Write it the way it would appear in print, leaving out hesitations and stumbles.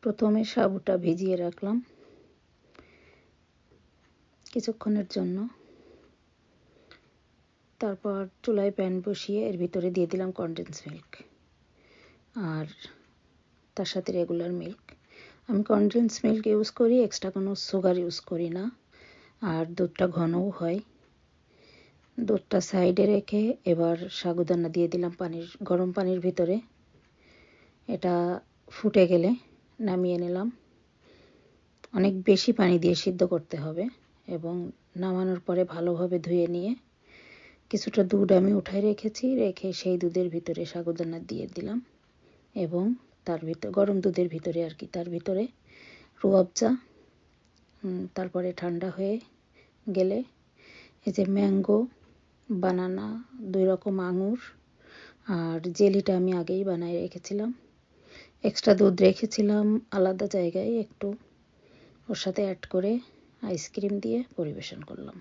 প্রথমে সাবুটা ভিজিয়ে রাখলাম কিছুক্ষণের জন্য। তারপর চুলায় প্যান বসিয়ে এর ভিতরে দিয়ে দিলাম কনডেন্স মিল্ক আর তার সাথে রেগুলার মিল্ক। আমি কনডেন্স মিল্ক ইউজ করি, এক্সট্রা কোনো সুগার ইউজ করি না। আর দুধটা ঘনও হয়। দুধটা সাইডে রেখে এবার সাগুদানা দিয়ে দিলাম গরম পানির ভিতরে। এটা ফুটে গেলে নামিয়ে নিলাম। অনেক বেশি পানি দিয়ে সিদ্ধ করতে হবে এবং নামানোর পরে ভালোভাবে ধুয়ে নিয়ে কিছুটা দুধ আমি উঠায় রেখে সেই দুধের ভিতরে সাগুদানা দিয়ে দিলাম এবং তার ভিতরে গরম দুধের ভিতরে তার ভিতরে রুয়াবজা। তারপরে ঠান্ডা হয়ে গেলে এই যে ম্যাঙ্গো, বানানা, 2 রকম আঙুর আর জেলিটা আমি আগেই বানিয়ে রেখেছিলাম। এক্সট্রা দুধ রেখেছিলাম আলাদা জায়গায় একটু, ওর সাথে অ্যাড করে আইসক্রিম দিয়ে পরিবেশন করলাম।